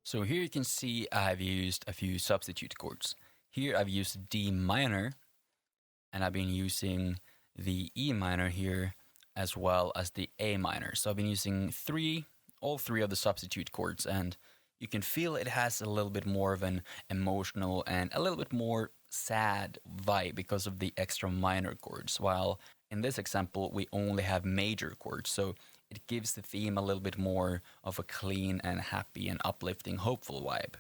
So here you can see I've used a few substitute chords. Here I've used D minor, and I've been using the E minor here as well as the A minor. So I've been using all three of the substitute chords, and you can feel it has a little bit more of an emotional and a little bit more sad vibe because of the extra minor chords, while in this example we only have major chords. So it gives the theme a little bit more of a clean and happy and uplifting, hopeful vibe.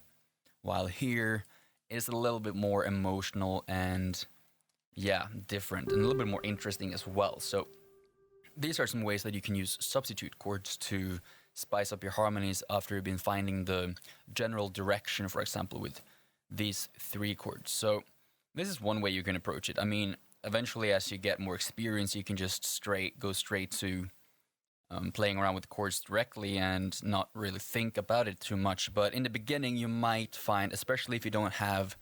While here is a little bit more emotional and, yeah, different and a little bit more interesting as well. So these are some ways that you can use substitute chords to spice up your harmonies after you've been finding the general direction, for example, with these three chords. So this is one way you can approach it. I mean, eventually as you get more experience, you can just go straight to playing around with chords directly and not really think about it too much. But in the beginning, you might find, especially if you don't have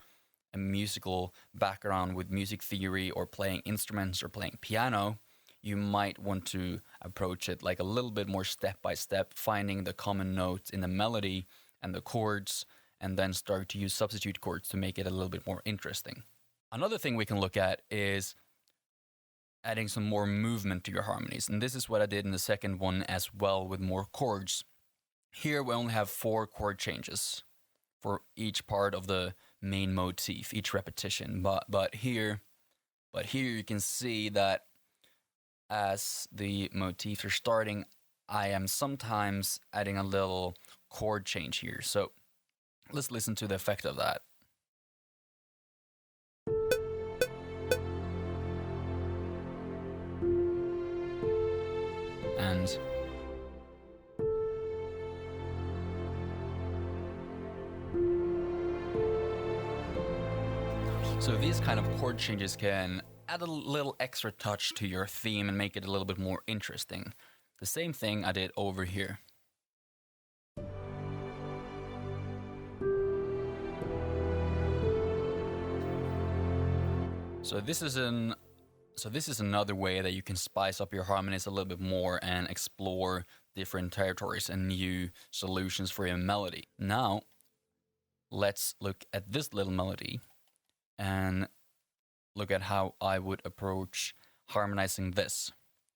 a musical background with music theory or playing instruments or playing piano, you might want to approach it like a little bit more step by step, finding the common notes in the melody and the chords, and then start to use substitute chords to make it a little bit more interesting. Another thing we can look at is adding some more movement to your harmonies. And this is what I did in the second one as well with more chords. Here we only have 4 chord changes for each part of the main motif, each repetition. But here you can see that as the motifs are starting, I am sometimes adding a little chord change here. So let's listen to the effect of that. And so these kind of chord changes can add a little extra touch to your theme and make it a little bit more interesting. The same thing I did over here. So this is another way that you can spice up your harmonies a little bit more and explore different territories and new solutions for your melody. Now, let's look at this little melody and look at how I would approach harmonizing this.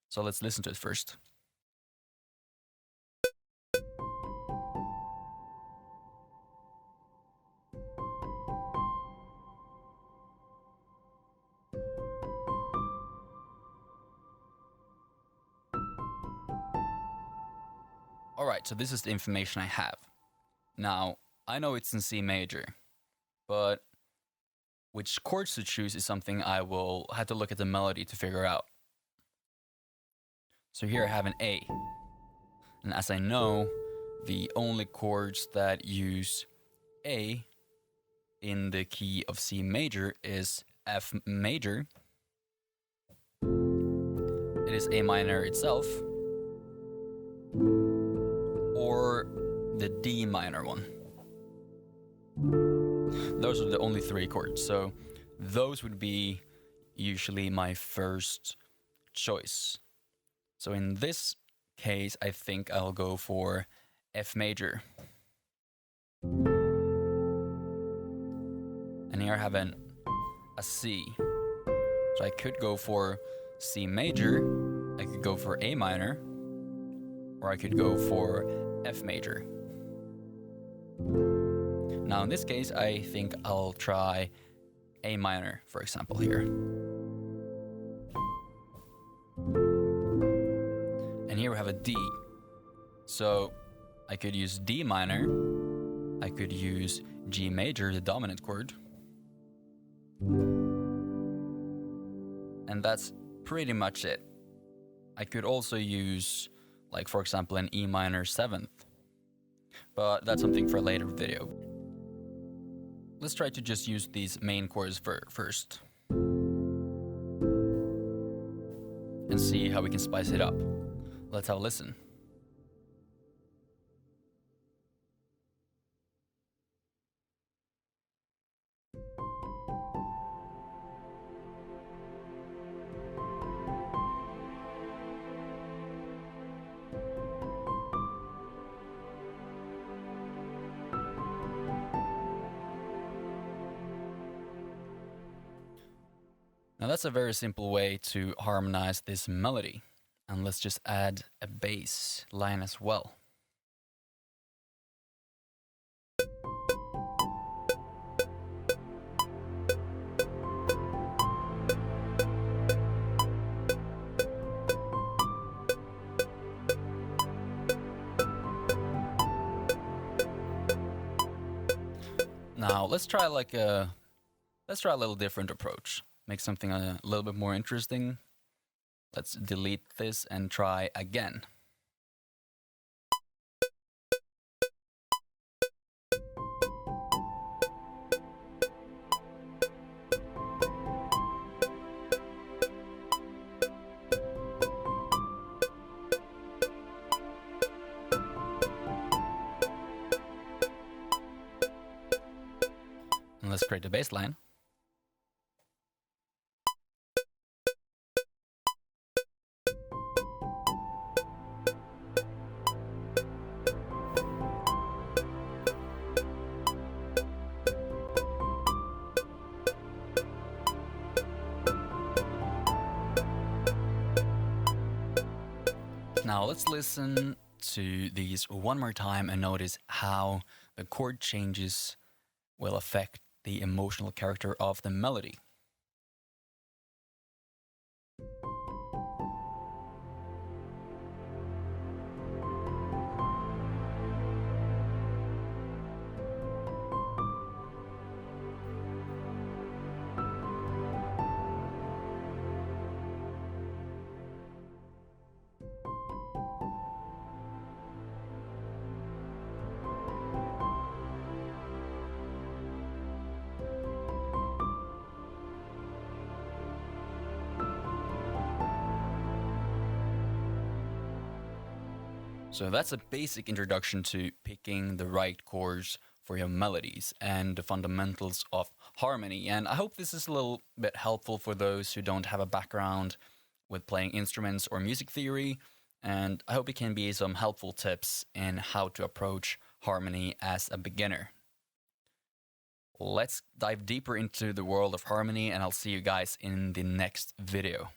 So let's listen to it first. Alright, so this is the information I have. Now, I know it's in C major, but which chords to choose is something I will have to look at the melody to figure out. So here I have an A. And as I know, the only chords that use A in the key of C major is F major. It is A minor itself, or the D minor one. Those are the only 3 chords, so those would be usually my first choice. So in this case, I think I'll go for F major. And here I have a C. So I could go for C major, I could go for A minor, or I could go for F major. Now in this case, I think I'll try A minor, for example, here. And here we have a D. So I could use D minor, I could use G major, the dominant chord. And that's pretty much it. I could also use, like for example, an E minor 7th. But that's something for a later video. Let's try to just use these main chords first. And see how we can spice it up. Let's have a listen. Now that's a very simple way to harmonize this melody. And let's just add a bass line as well. Now let's try a little different approach. Make something a little bit more interesting. Let's delete this and try again. And let's create a bass line. Now let's listen to these one more time and notice how the chord changes will affect the emotional character of the melody. So that's a basic introduction to picking the right chords for your melodies and the fundamentals of harmony. And I hope this is a little bit helpful for those who don't have a background with playing instruments or music theory. And I hope it can be some helpful tips in how to approach harmony as a beginner. Let's dive deeper into the world of harmony, and I'll see you guys in the next video.